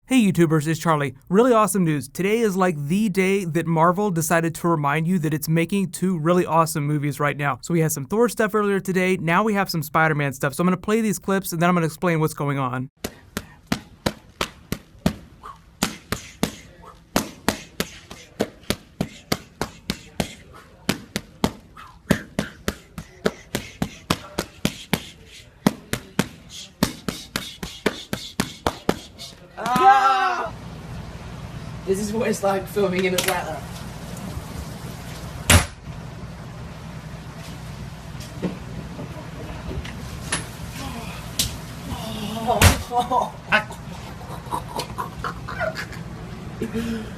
Hey YouTubers, it's Charlie. Really awesome news. Today is like the day that Marvel decided to remind you that it's making two really awesome movies right now. So we had some Thor stuff earlier today, now we have some Spider-Man stuff. So I'm going to play these clips and then I'm going to explain what's going on. This is what it's like filming in Atlanta.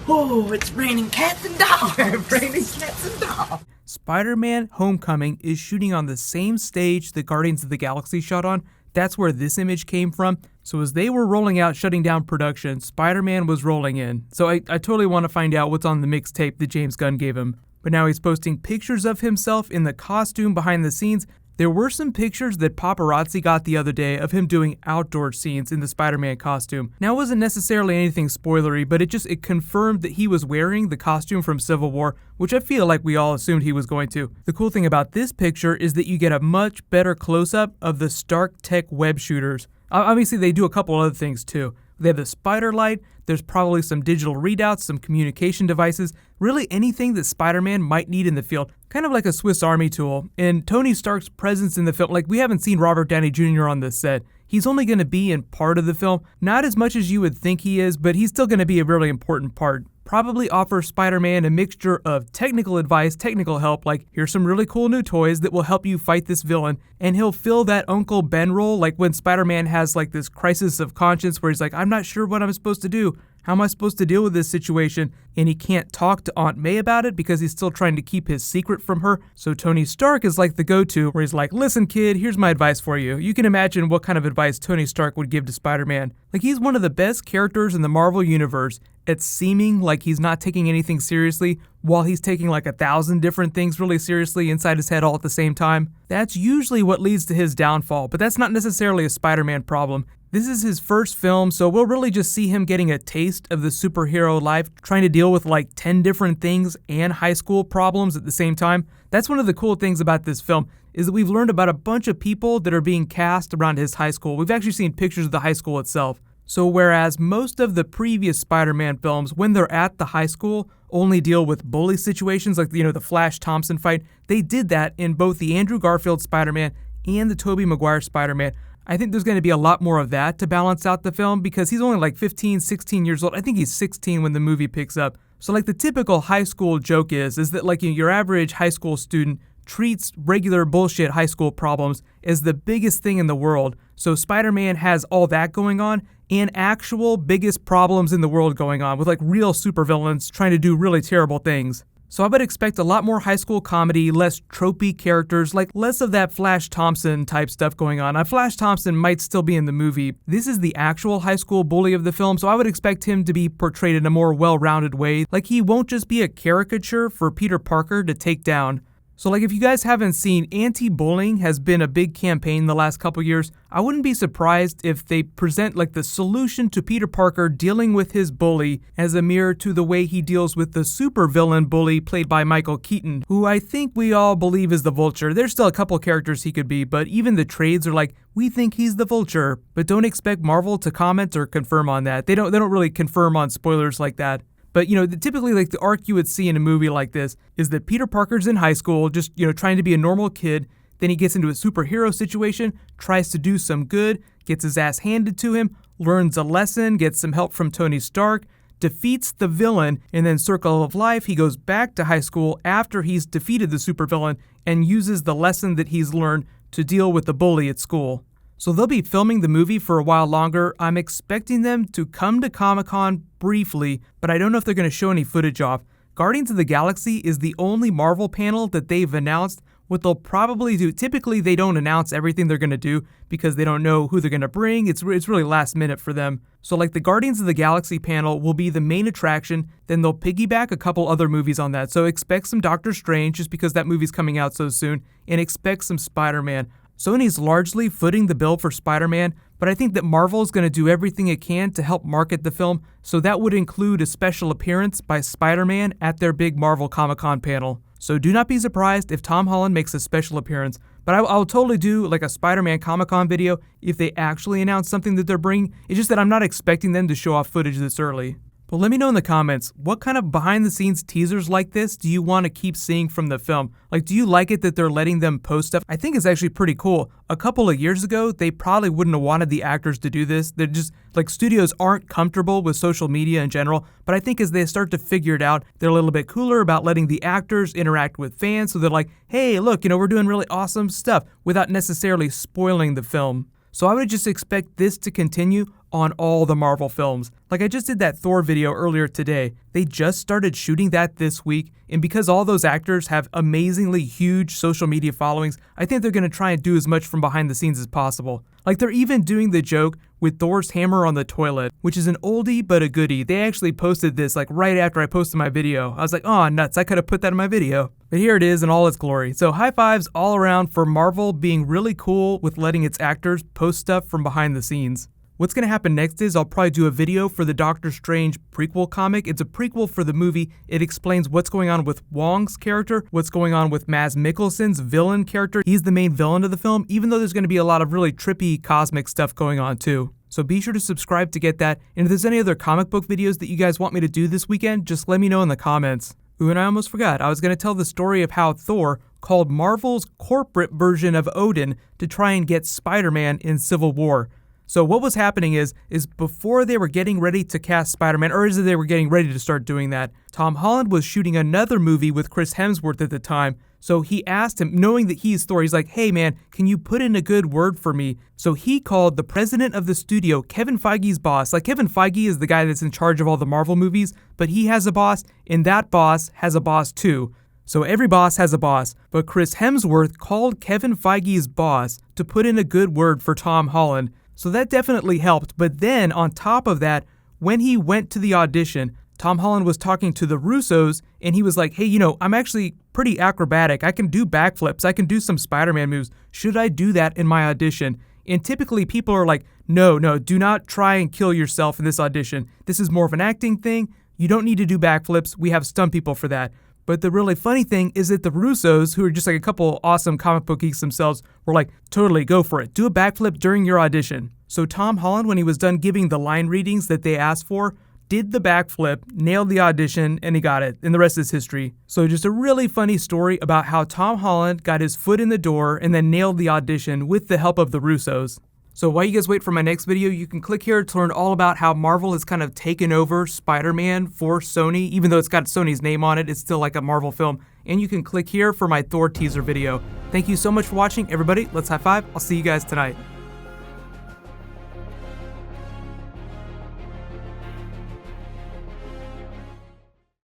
Oh, it's raining cats and dogs. Raining cats and dogs. Spider-Man Homecoming is shooting on the same stage that Guardians of the Galaxy shot on. That's where this image came from. So as they were rolling out, shutting down production, Spider-Man was rolling in. So I totally want to find out what's on the mixtape that James Gunn gave him. But now he's posting pictures of himself in the costume behind the scenes. There were some pictures that paparazzi got the other day of him doing outdoor scenes in the Spider-Man costume. Now it wasn't necessarily anything spoilery, but it confirmed that he was wearing the costume from Civil War, which I feel like we all assumed he was going to. The cool thing about this picture is that you get a much better close-up of the Stark Tech web shooters. Obviously they do a couple other things too. They have the spider light, there's probably some digital readouts, some communication devices, really anything that Spider-Man might need in the field. Kind of like a Swiss Army tool. And Tony Stark's presence in the film, like we haven't seen Robert Downey Jr. on this set. He's only going to be in part of the film, not as much as you would think he is, but he's still going to be a really important part. Probably offer Spider-Man a mixture of technical advice, technical help, like here's some really cool new toys that will help you fight this villain, and he'll fill that Uncle Ben role, like when Spider-Man has like this crisis of conscience where he's like, I'm not sure what I'm supposed to do. How am I supposed to deal with this situation? And he can't talk to Aunt May about it because he's still trying to keep his secret from her. So Tony Stark is like the go-to where he's like, listen kid, here's my advice for you. You can imagine what kind of advice Tony Stark would give to Spider-Man. Like he's one of the best characters in the Marvel Universe at seeming like he's not taking anything seriously while he's taking like 1,000 different things really seriously inside his head all at the same time. That's usually what leads to his downfall, but that's not necessarily a Spider-Man problem. This is his first film, so we'll really just see him getting a taste of the superhero life, trying to deal with like 10 different things and high school problems at the same time. That's one of the cool things about this film, is that we've learned about a bunch of people that are being cast around his high school. We've actually seen pictures of the high school itself. So whereas most of the previous Spider-Man films, when they're at the high school, only deal with bully situations like, the Flash Thompson fight, they did that in both the Andrew Garfield Spider-Man and the Tobey Maguire Spider-Man. I think there's going to be a lot more of that to balance out the film because he's only like 15, 16 years old. I think he's 16 when the movie picks up. So like the typical high school joke is that like your average high school student treats regular bullshit high school problems as the biggest thing in the world. So Spider-Man has all that going on and actual biggest problems in the world going on with like real supervillains trying to do really terrible things. So I would expect a lot more high school comedy, less tropey characters, like less of that Flash Thompson type stuff going on. Flash Thompson might still be in the movie. This is the actual high school bully of the film, so I would expect him to be portrayed in a more well-rounded way. Like he won't just be a caricature for Peter Parker to take down. So like if you guys haven't seen, anti-bullying has been a big campaign the last couple years. I wouldn't be surprised if they present like the solution to Peter Parker dealing with his bully as a mirror to the way he deals with the supervillain bully played by Michael Keaton, who I think we all believe is the Vulture. There's still a couple characters he could be, but even the trades are like, we think he's the Vulture, but don't expect Marvel to comment or confirm on that. They don't really confirm on spoilers like that. But, typically, like, the arc you would see in a movie like this is that Peter Parker's in high school, just, trying to be a normal kid. Then he gets into a superhero situation, tries to do some good, gets his ass handed to him, learns a lesson, gets some help from Tony Stark, defeats the villain, and then Circle of Life, he goes back to high school after he's defeated the supervillain and uses the lesson that he's learned to deal with the bully at school. So they'll be filming the movie for a while longer. I'm expecting them to come to Comic-Con briefly, but I don't know if they're going to show any footage off. Guardians of the Galaxy is the only Marvel panel that they've announced. What they'll probably do, typically they don't announce everything they're going to do because they don't know who they're going to bring. It's really last minute for them. So like the Guardians of the Galaxy panel will be the main attraction, then they'll piggyback a couple other movies on that. So expect some Doctor Strange just because that movie's coming out so soon, and expect some Spider-Man. Sony's largely footing the bill for Spider-Man, but I think that Marvel is going to do everything it can to help market the film, so that would include a special appearance by Spider-Man at their big Marvel Comic-Con panel. So do not be surprised if Tom Holland makes a special appearance, but I'll totally do like a Spider-Man Comic-Con video if they actually announce something that they're bringing. It's just that I'm not expecting them to show off footage this early. But let me know in the comments, what kind of behind-the-scenes teasers like this do you want to keep seeing from the film? Like, do you like it that they're letting them post stuff? I think it's actually pretty cool. A couple of years ago, they probably wouldn't have wanted the actors to do this. They're just, like, studios aren't comfortable with social media in general, but I think as they start to figure it out, they're a little bit cooler about letting the actors interact with fans, so they're like, hey, look, we're doing really awesome stuff without necessarily spoiling the film. So I would just expect this to continue on all the Marvel films. Like I just did that Thor video earlier today. They just started shooting that this week, and because all those actors have amazingly huge social media followings, I think they're going to try and do as much from behind the scenes as possible. Like they're even doing the joke with Thor's hammer on the toilet, which is an oldie but a goodie. They actually posted this like right after I posted my video. I was like, oh nuts, I could have put that in my video. But here it is in all its glory. So high fives all around for Marvel being really cool with letting its actors post stuff from behind the scenes. What's going to happen next is I'll probably do a video for the Doctor Strange prequel comic. It's a prequel for the movie. It explains what's going on with Wong's character, what's going on with Mads Mikkelsen's villain character. He's the main villain of the film, even though there's going to be a lot of really trippy cosmic stuff going on too. So be sure to subscribe to get that. And if there's any other comic book videos that you guys want me to do this weekend, just let me know in the comments. Ooh, and I almost forgot. I was going to tell the story of how Thor called Marvel's corporate version of Odin to try and get Spider-Man in Civil War. So what was happening is before they were getting ready to cast Spider-Man, or as they were getting ready to start doing that, Tom Holland was shooting another movie with Chris Hemsworth at the time. So he asked him, knowing that he's Thor, he's like, hey man, can you put in a good word for me? So he called the president of the studio, Kevin Feige's boss. Like Kevin Feige is the guy that's in charge of all the Marvel movies, but he has a boss, and that boss has a boss too. So every boss has a boss, but Chris Hemsworth called Kevin Feige's boss to put in a good word for Tom Holland. So that definitely helped, but then on top of that, when he went to the audition, Tom Holland was talking to the Russos, and he was like, hey, I'm actually pretty acrobatic. I can do backflips. I can do some Spider-Man moves. Should I do that in my audition? And typically people are like, no, do not try and kill yourself in this audition. This is more of an acting thing. You don't need to do backflips. We have stunt people for that. But the really funny thing is that the Russos, who are just like a couple awesome comic book geeks themselves, were like, totally, go for it. Do a backflip during your audition. So Tom Holland, when he was done giving the line readings that they asked for, did the backflip, nailed the audition, and he got it. And the rest is history. So just a really funny story about how Tom Holland got his foot in the door and then nailed the audition with the help of the Russos. So while you guys wait for my next video, you can click here to learn all about how Marvel has kind of taken over Spider-Man for Sony. Even though it's got Sony's name on it, it's still like a Marvel film. And you can click here for my Thor teaser video. Thank you so much for watching, everybody. Let's high five. I'll see you guys tonight.